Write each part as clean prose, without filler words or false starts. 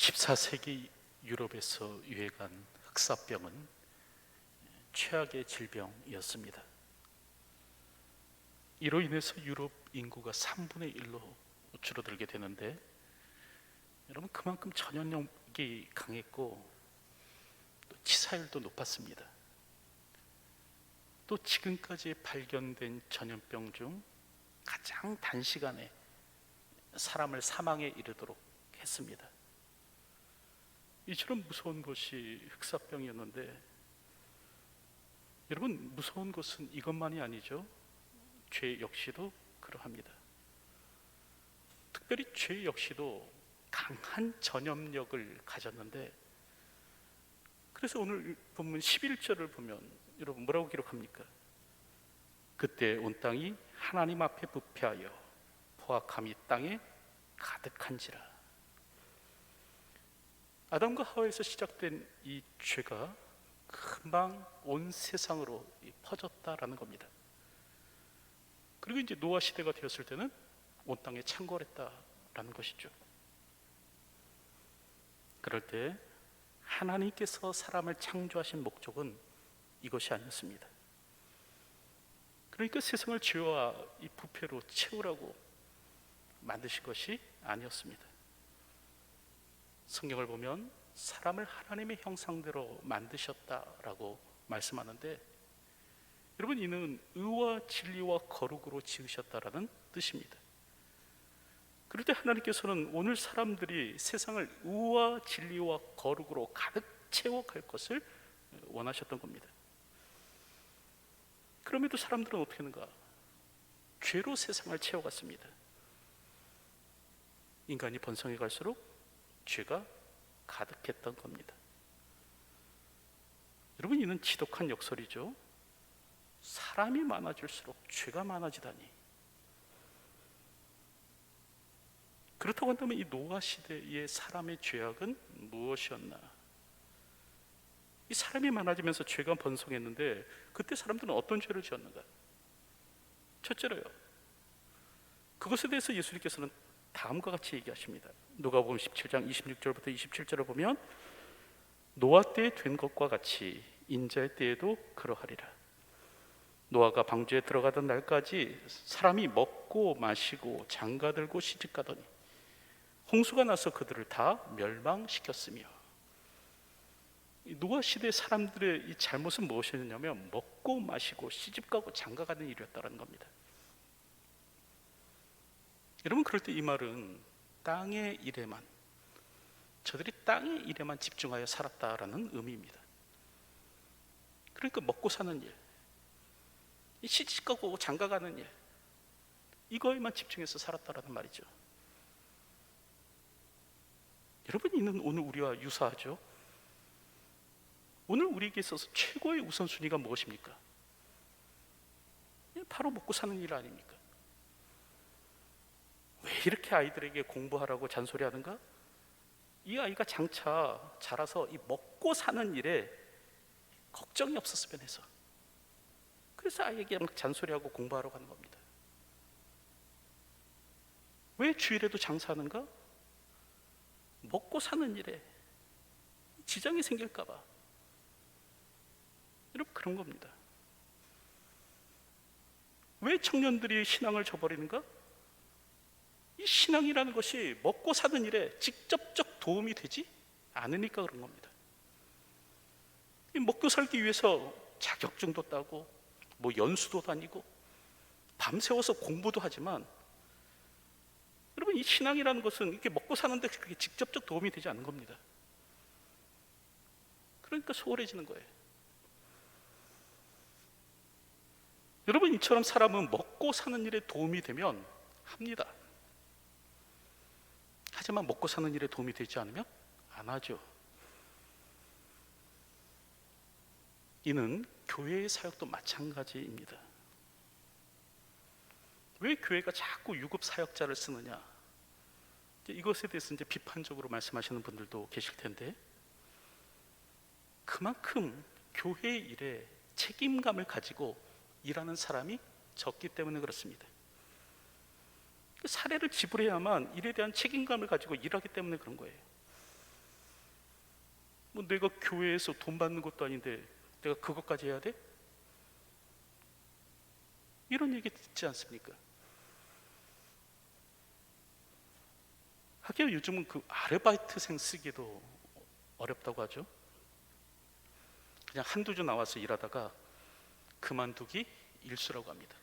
14세기 유럽에서 유행한 흑사병은 최악의 질병이었습니다. 이로 인해서 유럽 인구가 3분의 1로 줄어들게 되는데, 여러분, 그만큼 전염력이 강했고 또 치사율도 높았습니다. 또 지금까지 발견된 전염병 중 가장 단시간에 사람을 사망에 이르도록 했습니다. 이처럼 무서운 것이 흑사병이었는데, 여러분, 무서운 것은 이것만이 아니죠. 죄 역시도 그러합니다. 특별히 죄 역시도 강한 전염력을 가졌는데, 그래서 오늘 본문 11절을 보면 여러분 뭐라고 기록합니까? 그때 온 땅이 하나님 앞에 부패하여 포악함이 땅에 가득한지라. 아담과 하와에서 시작된 이 죄가 금방 온 세상으로 퍼졌다라는 겁니다. 그리고 이제 노아 시대가 되었을 때는 온 땅에 창궐했다라는 것이죠. 그럴 때 하나님께서 사람을 창조하신 목적은 이것이 아니었습니다. 그러니까 세상을 죄와 이 부패로 채우라고 만드신 것이 아니었습니다. 성경을 보면 사람을 하나님의 형상대로 만드셨다라고 말씀하는데, 여러분, 이는 의와 진리와 거룩으로 지으셨다라는 뜻입니다. 그럴 때 하나님께서는 오늘 사람들이 세상을 의와 진리와 거룩으로 가득 채워갈 것을 원하셨던 겁니다. 그럼에도 사람들은 어떻게 하는가? 죄로 세상을 채워갔습니다. 인간이 번성해 갈수록 죄가 가득했던 겁니다. 여러분, 이는 지독한 역설이죠. 사람이 많아질수록 죄가 많아지다니. 그렇다고 한다면 이 노아 시대의 사람의 죄악은 무엇이었나? 이 사람이 많아지면서 죄가 번성했는데, 그때 사람들은 어떤 죄를 지었는가? 첫째로요, 그것에 대해서 예수님께서는 다음과 같이 얘기하십니다. 누가복음 17장 26절부터 27절을 보면, 노아 때에 된 것과 같이 인자의 때에도 그러하리라. 노아가 방주에 들어가던 날까지 사람이 먹고 마시고 장가들고 시집가더니 홍수가 나서 그들을 다 멸망시켰으며. 노아 시대 사람들의 이 잘못은 무엇이었냐면 먹고 마시고 시집가고 장가가는 일이었다는 겁니다. 여러분, 그럴 때 이 말은 땅의 일에만, 저들이 땅의 일에만 집중하여 살았다라는 의미입니다. 그러니까 먹고 사는 일, 시집가고 장가가는 일, 이거에만 집중해서 살았다라는 말이죠. 여러분, 이는 오늘 우리와 유사하죠. 오늘 우리에게 있어서 최고의 우선순위가 무엇입니까? 바로 먹고 사는 일 아닙니까? 왜 이렇게 아이들에게 공부하라고 잔소리하는가? 이 아이가 장차 자라서 이 먹고 사는 일에 걱정이 없었으면 해서, 그래서 아이에게 막 잔소리하고 공부하라고 하는 겁니다. 왜 주일에도 장사하는가? 먹고 사는 일에 지장이 생길까 봐. 여러분, 그런 겁니다. 왜 청년들이 신앙을 저버리는가? 이 신앙이라는 것이 먹고 사는 일에 직접적 도움이 되지 않으니까 그런 겁니다. 이 먹고 살기 위해서 자격증도 따고 뭐 연수도 다니고 밤새워서 공부도 하지만, 여러분, 이 신앙이라는 것은 이렇게 먹고 사는데 그게 직접적 도움이 되지 않는 겁니다. 그러니까 소홀해지는 거예요. 여러분, 이처럼 사람은 먹고 사는 일에 도움이 되면 합니다. 하지만 먹고 사는 일에 도움이 되지 않으면 안 하죠. 이는 교회의 사역도 마찬가지입니다. 왜 교회가 자꾸 유급 사역자를 쓰느냐? 이것에 대해서 이제 비판적으로 말씀하시는 분들도 계실 텐데, 그만큼 교회의 일에 책임감을 가지고 일하는 사람이 적기 때문에 그렇습니다. 사례를 지불해야만 일에 대한 책임감을 가지고 일하기 때문에 그런 거예요. 뭐 내가 교회에서 돈 받는 것도 아닌데 내가 그것까지 해야 돼? 이런 얘기 듣지 않습니까? 하긴 요즘은 그 아르바이트생 쓰기도 어렵다고 하죠. 그냥 한두 주 나와서 일하다가 그만두기 일수라고 합니다.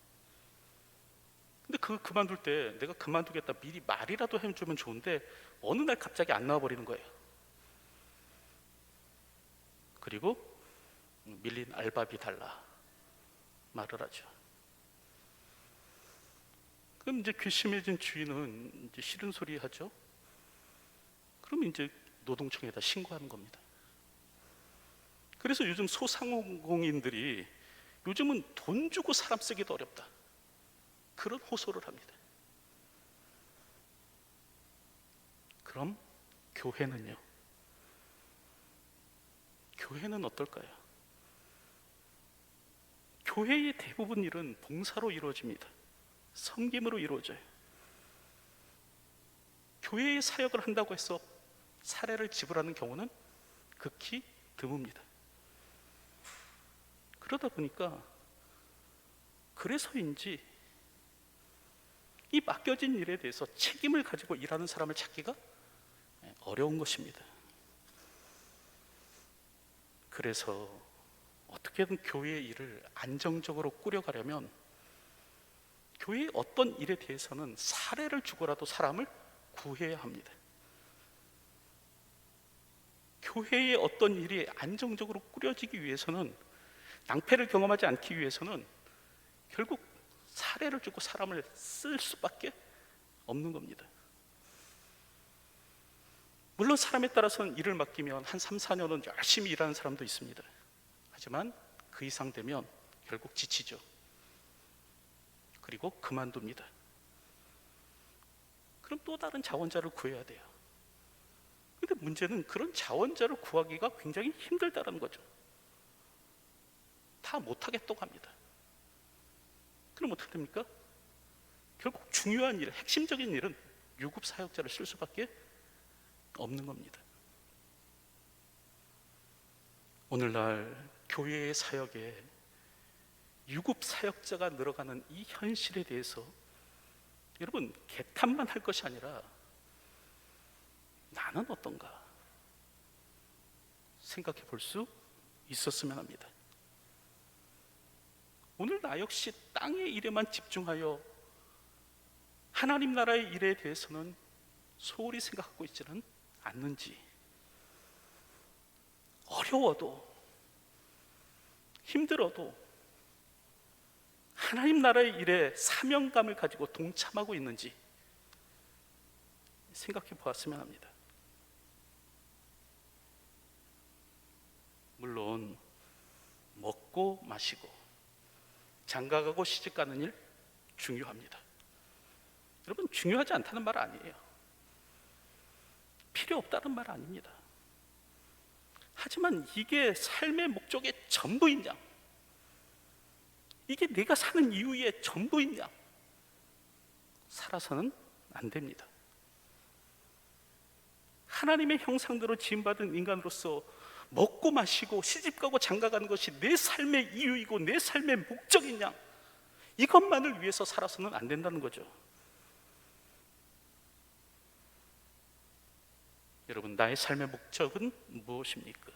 근데 그만둘 때 내가 그만두겠다 미리 말이라도 해주면 좋은데 어느 날 갑자기 안 나와버리는 거예요. 그리고 밀린 알바비 달라 말을 하죠. 그럼 이제 괘씸해진 주인은 이제 싫은 소리 하죠. 그럼 이제 노동청에다 신고하는 겁니다. 그래서 요즘 소상공인들이 요즘은 돈 주고 사람 쓰기도 어렵다, 그런 호소를 합니다. 그럼 교회는요? 교회는 어떨까요? 교회의 대부분 일은 봉사로 이루어집니다. 섬김으로 이루어져요. 교회의 사역을 한다고 해서 사례를 지불하는 경우는 극히 드뭅니다. 그러다 보니까 그래서인지 이 맡겨진 일에 대해서 책임을 가지고 일하는 사람을 찾기가 어려운 것입니다. 그래서 어떻게든 교회의 일을 안정적으로 꾸려가려면 교회의 어떤 일에 대해서는 사례를 주고라도 사람을 구해야 합니다. 교회의 어떤 일이 안정적으로 꾸려지기 위해서는, 낭패를 경험하지 않기 위해서는 결국 사례를 주고 사람을 쓸 수밖에 없는 겁니다. 물론 사람에 따라서는 일을 맡기면 한 3, 4년은 열심히 일하는 사람도 있습니다. 하지만 그 이상 되면 결국 지치죠. 그리고 그만둡니다. 그럼 또 다른 자원자를 구해야 돼요. 근데 문제는 그런 자원자를 구하기가 굉장히 힘들다는 거죠. 다 못하겠다고 합니다. 그럼 어떻게 됩니까? 결국 중요한 일, 핵심적인 일은 유급 사역자를 쓸 수밖에 없는 겁니다. 오늘날 교회의 사역에 유급 사역자가 늘어가는 이 현실에 대해서 여러분 개탄만 할 것이 아니라 나는 어떤가 생각해 볼 수 있었으면 합니다. 오늘 나 역시 땅의 일에만 집중하여 하나님 나라의 일에 대해서는 소홀히 생각하고 있지는 않는지, 어려워도 힘들어도 하나님 나라의 일에 사명감을 가지고 동참하고 있는지 생각해 보았으면 합니다. 물론 먹고 마시고 장가가고 시집가는 일 중요합니다. 여러분, 중요하지 않다는 말 아니에요. 필요 없다는 말 아닙니다. 하지만 이게 삶의 목적의 전부이냐, 이게 내가 사는 이유의 전부이냐, 살아서는 안 됩니다. 하나님의 형상대로 지음받은 인간으로서 먹고 마시고 시집가고 장가가는 것이 내 삶의 이유이고 내 삶의 목적이냐, 이것만을 위해서 살아서는 안 된다는 거죠. 여러분, 나의 삶의 목적은 무엇입니까?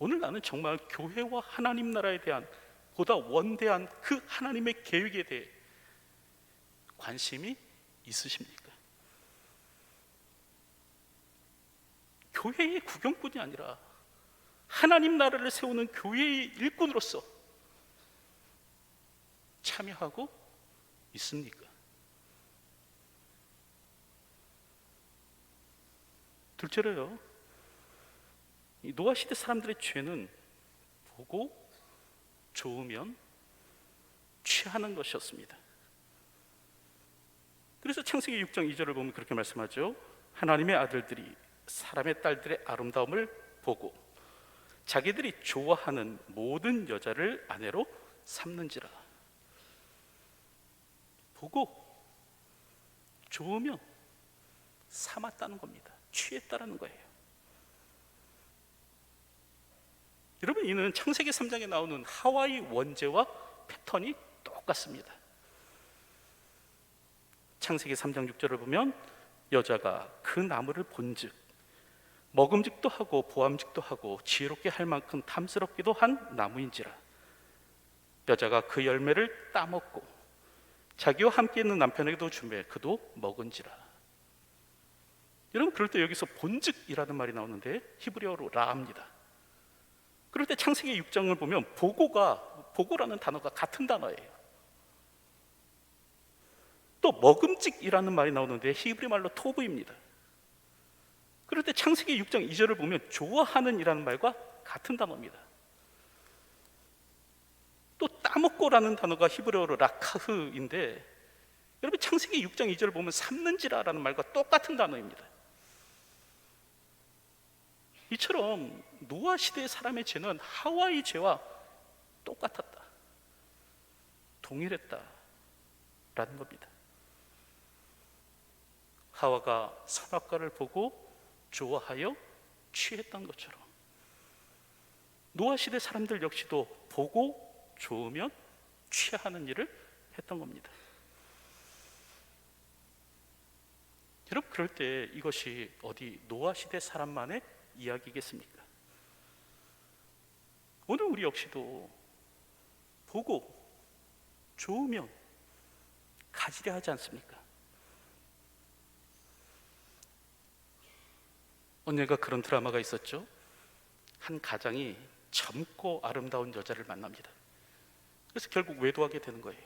오늘 나는 정말 교회와 하나님 나라에 대한 보다 원대한 그 하나님의 계획에 대해 관심이 있으십니까? 교회의 구경꾼이 아니라 하나님 나라를 세우는 교회의 일꾼으로서 참여하고 있습니까? 둘째로요, 이 노아 시대 사람들의 죄는 보고 좋으면 취하는 것이었습니다. 그래서 창세기 6장 2절을 보면 그렇게 말씀하죠. 하나님의 아들들이 사람의 딸들의 아름다움을 보고 자기들이 좋아하는 모든 여자를 아내로 삼는지라. 보고 좋으면 삼았다는 겁니다. 취했다라는 거예요. 여러분, 이는 창세기 3장에 나오는 하와의 원죄와 패턴이 똑같습니다. 창세기 3장 6절을 보면 여자가 그 나무를 본즉 먹음직도 하고 보암직도 하고 지혜롭게 할 만큼 탐스럽기도 한 나무인지라. 여자가 그 열매를 따먹고 자기와 함께 있는 남편에게도 주매 그도 먹은지라. 여러분, 그럴 때 여기서 본즉이라는 말이 나오는데 히브리어로 라입니다. 그럴 때 창세기 6장을 보면 보고라는 단어가 같은 단어예요. 또 먹음직이라는 말이 나오는데 히브리 말로 토브입니다. 그럴 때 창세기 6장 2절을 보면 좋아하는 이라는 말과 같은 단어입니다. 또 따먹고라는 단어가 히브리어로 라카흐인데 여러분, 창세기 6장 2절을 보면 삼는지라라는 말과 똑같은 단어입니다. 이처럼 노아 시대의 사람의 죄는 하와의 죄와 똑같았다, 동일했다라는 겁니다. 하와가 선악과를 보고 좋아하여 취했던 것처럼 노아 시대 사람들 역시도 보고 좋으면 취하는 일을 했던 겁니다. 여러분, 그럴 때 이것이 어디 노아 시대 사람만의 이야기겠습니까? 오늘 우리 역시도 보고 좋으면 가지려 하지 않습니까? 언젠가 그런 드라마가 있었죠. 한 가장이 젊고 아름다운 여자를 만납니다. 그래서 결국 외도하게 되는 거예요.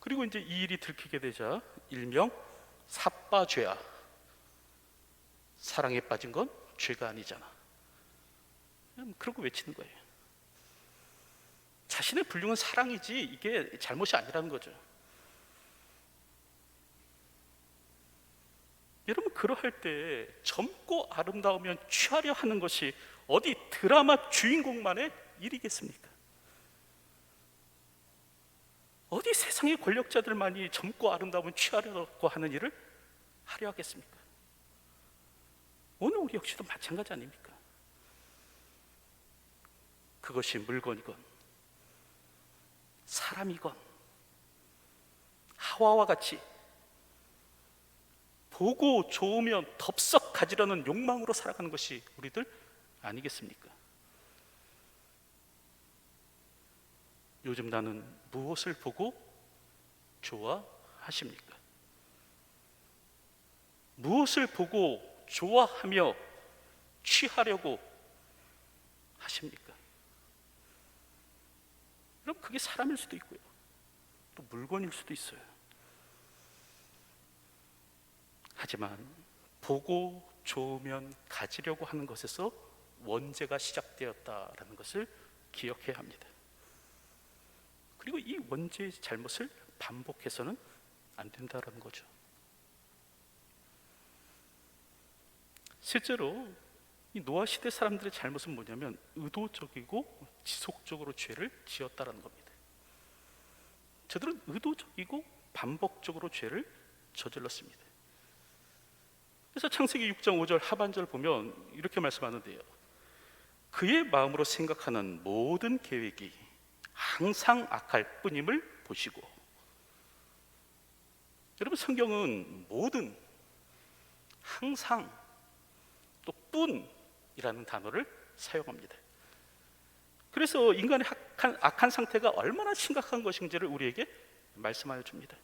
그리고 이제 이 일이 들키게 되자 일명 삿바죄야. 사랑에 빠진 건 죄가 아니잖아. 그러고 외치는 거예요. 자신의 불륜은 사랑이지 이게 잘못이 아니라는 거죠. 여러분, 그러할 때 젊고 아름다우면 취하려 하는 것이 어디 드라마 주인공만의 일이겠습니까? 어디 세상의 권력자들만이 젊고 아름다우면 취하려고 하는 일을 하려 하겠습니까? 오늘 우리 역시도 마찬가지 아닙니까? 그것이 물건이건 사람이건 하와와 같이 보고 좋으면 덥석 가지려는 욕망으로 살아가는 것이 우리들 아니겠습니까? 요즘 나는 무엇을 보고 좋아하십니까? 무엇을 보고 좋아하며 취하려고 하십니까? 그럼 그게 사람일 수도 있고요, 또 물건일 수도 있어요. 하지만 보고 좋으면 가지려고 하는 것에서 원죄가 시작되었다라는 것을 기억해야 합니다. 그리고 이 원죄의 잘못을 반복해서는 안 된다라는 거죠. 실제로 이 노아 시대 사람들의 잘못은 뭐냐면 의도적이고 지속적으로 죄를 지었다라는 겁니다. 저들은 의도적이고 반복적으로 죄를 저질렀습니다. 그래서 창세기 6장 5절 하반절 보면 이렇게 말씀하는데요, 그의 마음으로 생각하는 모든 계획이 항상 악할 뿐임을 보시고. 여러분, 성경은 모든, 항상, 또 뿐이라는 단어를 사용합니다. 그래서 인간의 악한 상태가 얼마나 심각한 것인지를 우리에게 말씀하여 줍니다.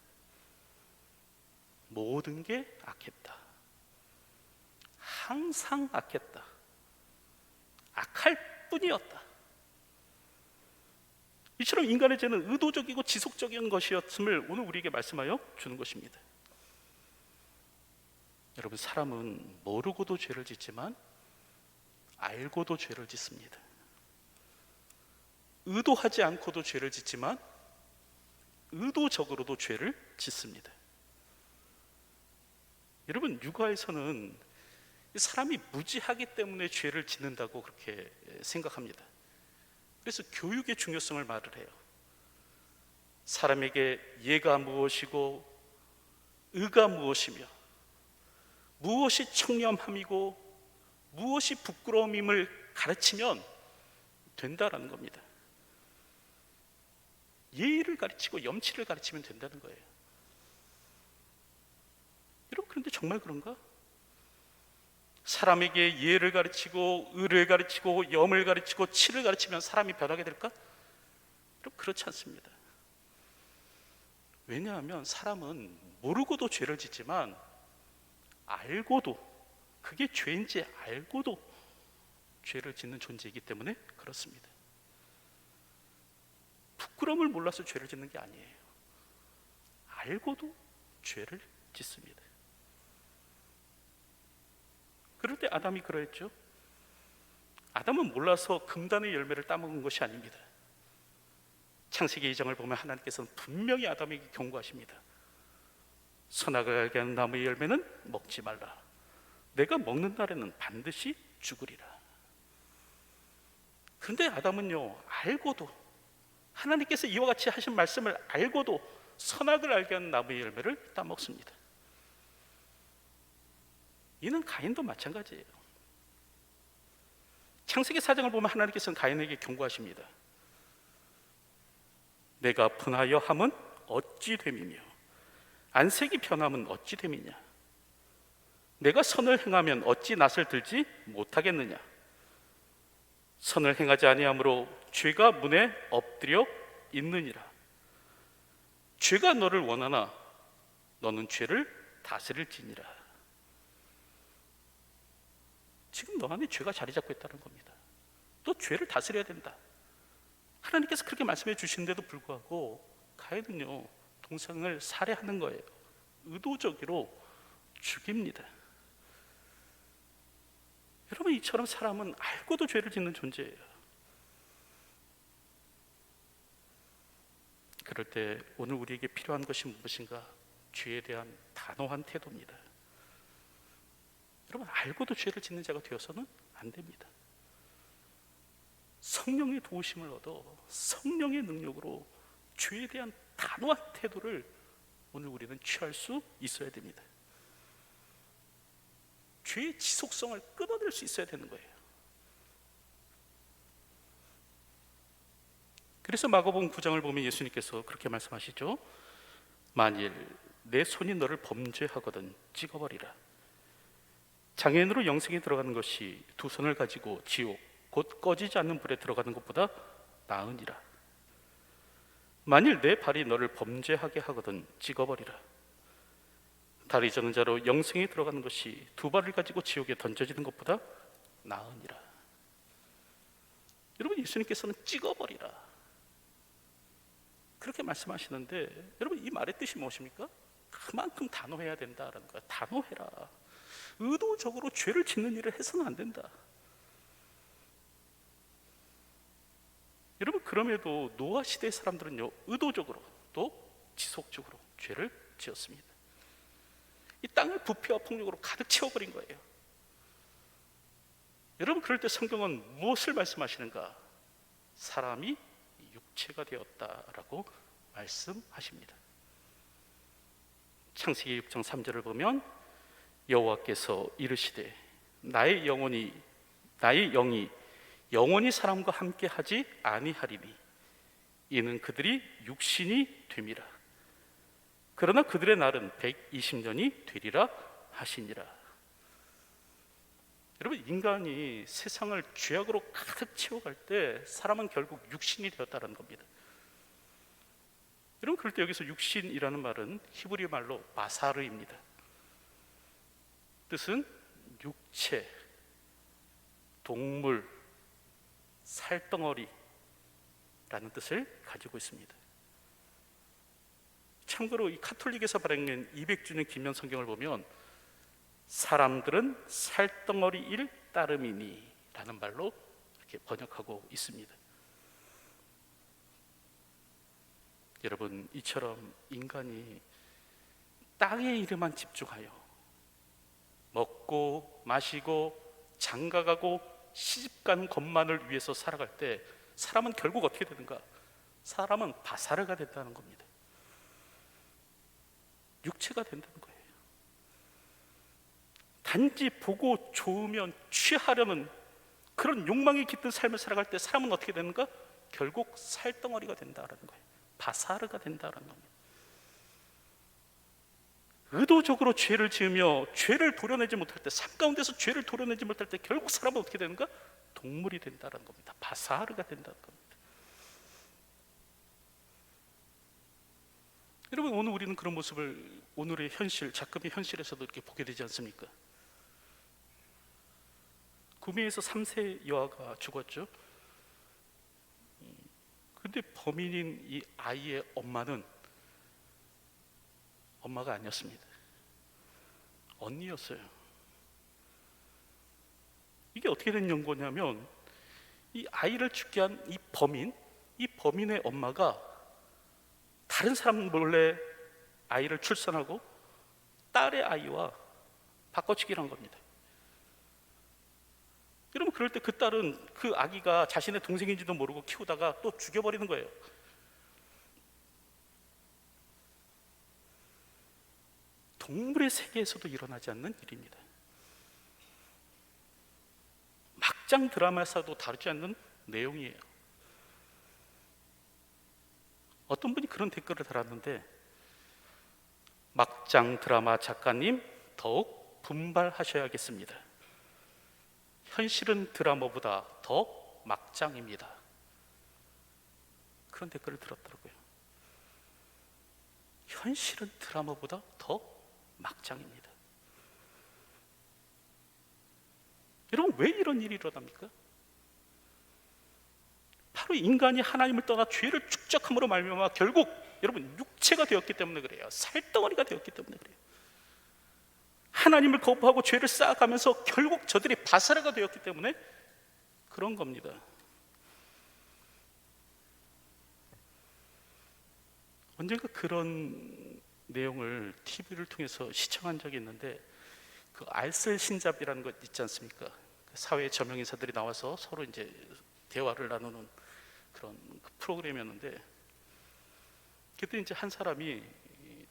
모든 게 악했다, 항상 악했다, 악할 뿐이었다. 이처럼 인간의 죄는 의도적이고 지속적인 것이었음을 오늘 우리에게 말씀하여 주는 것입니다. 여러분, 사람은 모르고도 죄를 짓지만 알고도 죄를 짓습니다. 의도하지 않고도 죄를 짓지만 의도적으로도 죄를 짓습니다. 여러분, 육아에서는 사람이 무지하기 때문에 죄를 짓는다고 그렇게 생각합니다. 그래서 교육의 중요성을 말을 해요. 사람에게 예가 무엇이고 의가 무엇이며 무엇이 청렴함이고 무엇이 부끄러움임을 가르치면 된다라는 겁니다. 예의를 가르치고 염치를 가르치면 된다는 거예요. 여러분, 그런데 정말 그런가? 사람에게 예를 가르치고 의를 가르치고 염을 가르치고 치를 가르치면 사람이 변하게 될까? 여러분, 그렇지 않습니다. 왜냐하면 사람은 모르고도 죄를 짓지만 알고도, 그게 죄인지 알고도 죄를 짓는 존재이기 때문에 그렇습니다. 부끄러움을 몰라서 죄를 짓는 게 아니에요. 알고도 죄를 짓습니다. 그럴 때 아담이 그러했죠. 아담은 몰라서 금단의 열매를 따먹은 것이 아닙니다. 창세기 2장을 보면 하나님께서는 분명히 아담에게 경고하십니다. 선악을 알게 하는 나무의 열매는 먹지 말라. 내가 먹는 날에는 반드시 죽으리라. 그런데 아담은요, 알고도, 하나님께서 이와 같이 하신 말씀을 알고도 선악을 알게 하는 나무의 열매를 따먹습니다. 이는 가인도 마찬가지예요. 창세기 4장을 보면 하나님께서는 가인에게 경고하십니다. 내가 분하여 함은 어찌 됨이며 안색이 변함은 어찌 됨이냐. 내가 선을 행하면 어찌 낯을 들지 못하겠느냐. 선을 행하지 아니함으로 죄가 문에 엎드려 있느니라. 죄가 너를 원하나 너는 죄를 다스릴지니라. 지금 너 안에 죄가 자리 잡고 있다는 겁니다. 너 죄를 다스려야 된다. 하나님께서 그렇게 말씀해 주시는데도 불구하고 가인은요, 동생을 살해하는 거예요. 의도적으로 죽입니다. 여러분, 이처럼 사람은 알고도 죄를 짓는 존재예요. 그럴 때 오늘 우리에게 필요한 것이 무엇인가? 죄에 대한 단호한 태도입니다. 여러분, 알고도 죄를 짓는 자가 되어서는 안 됩니다. 성령의 도우심을 얻어 성령의 능력으로 죄에 대한 단호한 태도를 오늘 우리는 취할 수 있어야 됩니다. 죄의 지속성을 끊어낼 수 있어야 되는 거예요. 그래서 마가복음 9장을 보면 예수님께서 그렇게 말씀하시죠. 만일 내 손이 너를 범죄하거든 찍어버리라. 장애인으로 영생에 들어가는 것이 두 손을 가지고 지옥 곧 꺼지지 않는 불에 들어가는 것보다 나으니라. 만일 내 발이 너를 범죄하게 하거든 찍어버리라. 다리 저는 자로 영생에 들어가는 것이 두 발을 가지고 지옥에 던져지는 것보다 나으니라. 여러분, 예수님께서는 찍어버리라 그렇게 말씀하시는데, 여러분, 이 말의 뜻이 무엇입니까? 그만큼 단호해야 된다라는 거야. 단호해라. 의도적으로 죄를 짓는 일을 해서는 안 된다. 여러분, 그럼에도 노아 시대의 사람들은요, 의도적으로 또 지속적으로 죄를 지었습니다. 이 땅을 부패와 폭력으로 가득 채워버린 거예요. 여러분, 그럴 때 성경은 무엇을 말씀하시는가? 사람이 육체가 되었다라고 말씀하십니다. 창세기 6장 3절을 보면 여호와께서 이르시되 나의 영이 영원히 사람과 함께 하지 아니하리니 이는 그들이 육신이 됨이라. 그러나 그들의 날은 120년이 되리라 하시니라. 여러분, 인간이 세상을 죄악으로 가득 채워갈 때 사람은 결국 육신이 되었다는 겁니다. 여러분, 그럴 때 여기서 육신이라는 말은 히브리 말로 바사르입니다. 뜻은 육체, 동물, 살덩어리라는 뜻을 가지고 있습니다. 참고로 이 카톨릭에서 발행된 200주년 기념 성경을 보면 사람들은 살덩어리일 따름이니 라는 말로 이렇게 번역하고 있습니다. 여러분, 이처럼 인간이 땅의 일에만 집중하여 먹고 마시고 장가가고 시집가는 것만을 위해서 살아갈 때 사람은 결국 어떻게 되는가? 사람은 바사르가 된다는 겁니다. 육체가 된다는 거예요. 단지 보고 좋으면 취하려는 그런 욕망이 깃든 삶을 살아갈 때 사람은 어떻게 되는가? 결국 살덩어리가 된다라는 거예요. 바사르가 된다라는 겁니다. 의도적으로 죄를 지으며 죄를 도려내지 못할 때, 삶 가운데서 죄를 도려내지 못할 때 결국 사람은 어떻게 되는가? 동물이 된다는 겁니다. 바사르가 된다는 겁니다. 여러분, 오늘 우리는 그런 모습을 오늘의 현실, 작금의 현실에서도 이렇게 보게 되지 않습니까? 구미에서 3세 여아가 죽었죠. 근데 범인인 이 아이의 엄마는 엄마가 아니었습니다. 언니였어요. 이게 어떻게 된 연고냐면, 이 아이를 죽게 한 이 범인의 엄마가 다른 사람 몰래 아이를 출산하고 딸의 아이와 바꿔치기를 한 겁니다. 여러분, 그럴 때 그 딸은 그 아기가 자신의 동생인지도 모르고 키우다가 또 죽여버리는 거예요. 동물의 세계에서도 일어나지 않는 일입니다. 막장 드라마에서도 다루지 않는 내용이에요. 어떤 분이 그런 댓글을 달았는데, 막장 드라마 작가님 더욱 분발하셔야겠습니다. 현실은 드라마보다 더 막장입니다. 그런 댓글을 들었더라고요. 현실은 드라마보다 더 막장입니다. 여러분, 왜 이런 일이 일어납니까? 바로 인간이 하나님을 떠나 죄를 축적함으로 말미암아 결국 여러분 육체가 되었기 때문에 그래요. 살덩어리가 되었기 때문에 그래요. 하나님을 거부하고 죄를 쌓아가면서 결국 저들이 바사라가 되었기 때문에 그런 겁니다. 언젠가 그런 내용을 TV를 통해서 시청한 적이 있는데, 그 알쓸 신잡이라는 것 있지 않습니까? 사회 저명 인사들이 나와서 서로 이제 대화를 나누는 그런 프로그램이었는데, 그때 이제 한 사람이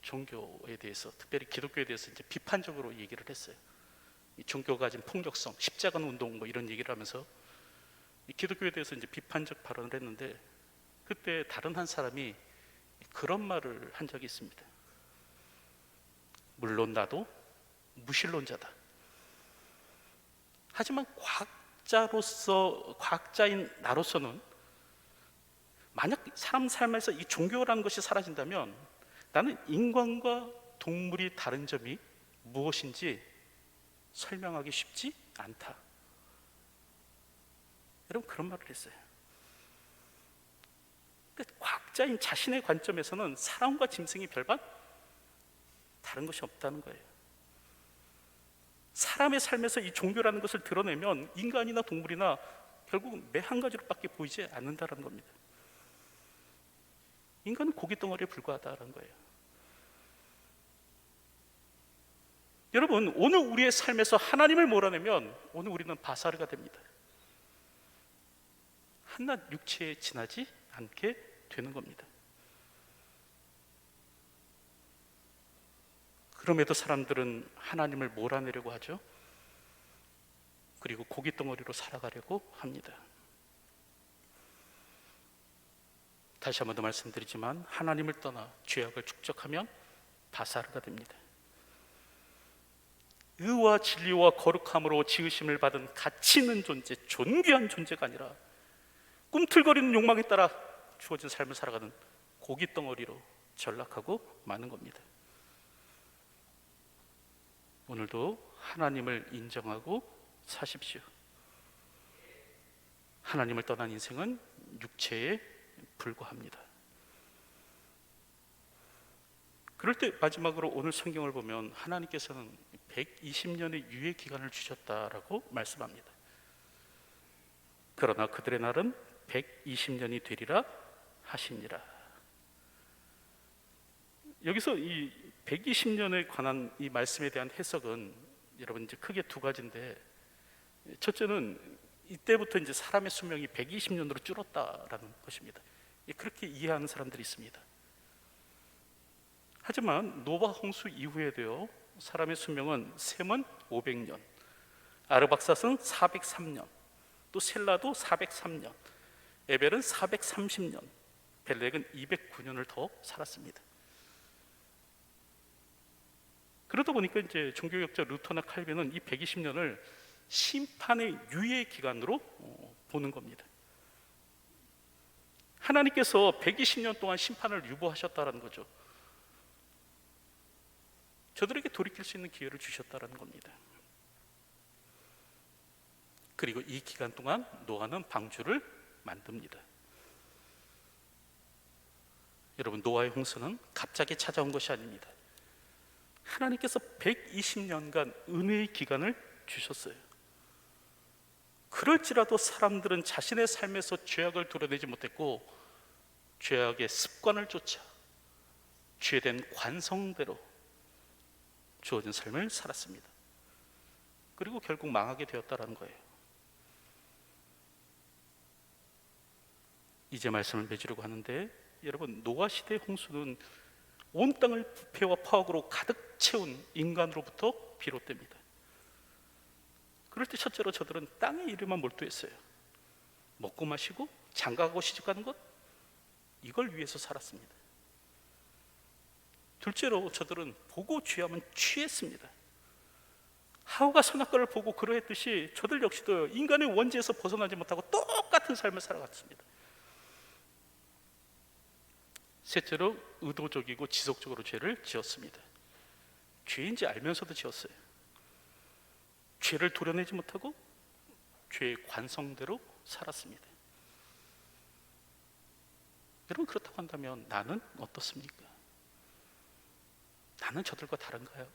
종교에 대해서, 특별히 기독교에 대해서 이제 비판적으로 얘기를 했어요. 이 종교가 가진 폭력성, 십자가 운동 뭐 이런 얘기를 하면서 이 기독교에 대해서 이제 비판적 발언을 했는데, 그때 다른 한 사람이 그런 말을 한 적이 있습니다. 물론 나도 무신론자다. 하지만 과학자인 나로서는 만약 사람 삶에서 이 종교라는 것이 사라진다면 나는 인간과 동물이 다른 점이 무엇인지 설명하기 쉽지 않다. 여러분, 그런 말을 했어요. 그러니까 과학자인 자신의 관점에서는 사람과 짐승이 별반 다른 것이 없다는 거예요. 사람의 삶에서 이 종교라는 것을 드러내면 인간이나 동물이나 결국은 매 한 가지로밖에 보이지 않는다는 겁니다. 인간은 고기 덩어리에 불과하다는 거예요. 여러분, 오늘 우리의 삶에서 하나님을 몰아내면 오늘 우리는 바사르가 됩니다. 한낱 육체에 지나지 않게 되는 겁니다. 그럼에도 사람들은 하나님을 몰아내려고 하죠. 그리고 고기 덩어리로 살아가려고 합니다. 다시 한 번 더 말씀드리지만, 하나님을 떠나 죄악을 축적하면 바사르가 됩니다. 의와 진리와 거룩함으로 지으심을 받은 가치 있는 존재, 존귀한 존재가 아니라 꿈틀거리는 욕망에 따라 주어진 삶을 살아가는 고기 덩어리로 전락하고 마는 겁니다. 오늘도 하나님을 인정하고 사십시오. 하나님을 떠난 인생은 육체에 불과합니다. 그럴 때 마지막으로 오늘 성경을 보면 하나님께서는 120년의 유예 기간을 주셨다라고 말씀합니다. 그러나 그들의 날은 120년이 되리라 하시니라. 여기서 이 120년에 관한 이 말씀에 대한 해석은 여러분 이제 크게 두 가지인데, 첫째는 이때부터 이제 사람의 수명이 120년으로 줄었다라는 것입니다. 그렇게 이해하는 사람들이 있습니다. 하지만 노바 홍수 이후에도요, 사람의 수명은 셈은 500년, 아르박삿은 403년, 또 셀라도 403년, 에벨은 430년, 벨렉은 209년을 더 살았습니다. 그러다 보니까 이제 종교개혁자 루터나 칼빈은 이 120년을 심판의 유예 기간으로 보는 겁니다. 하나님께서 120년 동안 심판을 유보하셨다는 거죠. 저들에게 돌이킬 수 있는 기회를 주셨다는 겁니다. 그리고 이 기간 동안 노아는 방주를 만듭니다. 여러분, 노아의 홍수는 갑자기 찾아온 것이 아닙니다. 하나님께서 120년간 은혜의 기간을 주셨어요. 그럴지라도 사람들은 자신의 삶에서 죄악을 드러내지 못했고 죄악의 습관을 쫓아 죄된 관성대로 주어진 삶을 살았습니다. 그리고 결국 망하게 되었다는 거예요. 이제 말씀을 맺으려고 하는데, 여러분, 노아 시대의 홍수는 온 땅을 부패와 파악으로 가득 채운 인간으로부터 비롯됩니다. 그럴 때 첫째로 저들은 땅의 일에만 몰두했어요. 먹고 마시고 장가가고 시집가는 것, 이걸 위해서 살았습니다. 둘째로 저들은 보고 취하면 취했습니다. 하와가 선악과를 보고 그러했듯이 저들 역시도 인간의 원죄에서 벗어나지 못하고 똑같은 삶을 살아갔습니다. 셋째로 의도적이고 지속적으로 죄를 지었습니다. 죄인지 알면서도 지었어요. 죄를 도려내지 못하고 죄의 관성대로 살았습니다. 여러분, 그렇다고 한다면 나는 어떻습니까? 나는 저들과 다른가요?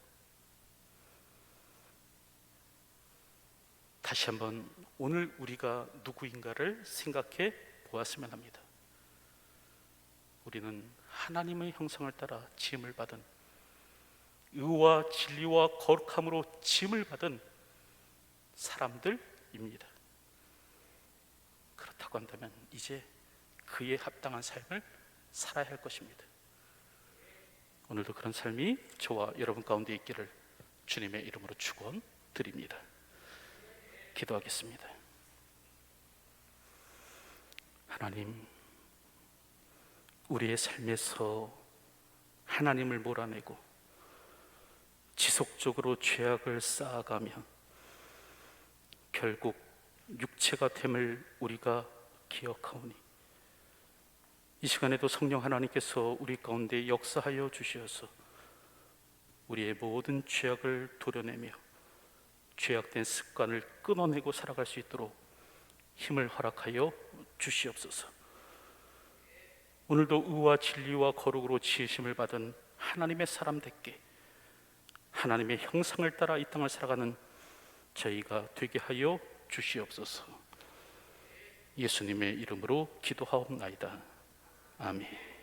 다시 한번 오늘 우리가 누구인가를 생각해 보았으면 합니다. 우리는 하나님의 형상을 따라 지음을 받은, 의와 진리와 거룩함으로 지음을 받은 사람들입니다. 그렇다고 한다면 이제 그에 합당한 삶을 살아야 할 것입니다. 오늘도 그런 삶이 저와 여러분 가운데 있기를 주님의 이름으로 축원드립니다. 기도하겠습니다. 하나님, 우리의 삶에서 하나님을 몰아내고 지속적으로 죄악을 쌓아가며 결국 육체가 됨을 우리가 기억하오니, 이 시간에도 성령 하나님께서 우리 가운데 역사하여 주시어서 우리의 모든 죄악을 도려내며 죄악된 습관을 끊어내고 살아갈 수 있도록 힘을 허락하여 주시옵소서. 오늘도 의와 진리와 거룩으로 지으심을 받은 하나님의 사람답게 하나님의 형상을 따라 이 땅을 살아가는 저희가 되게 하여 주시옵소서. 예수님의 이름으로 기도하옵나이다. 아멘.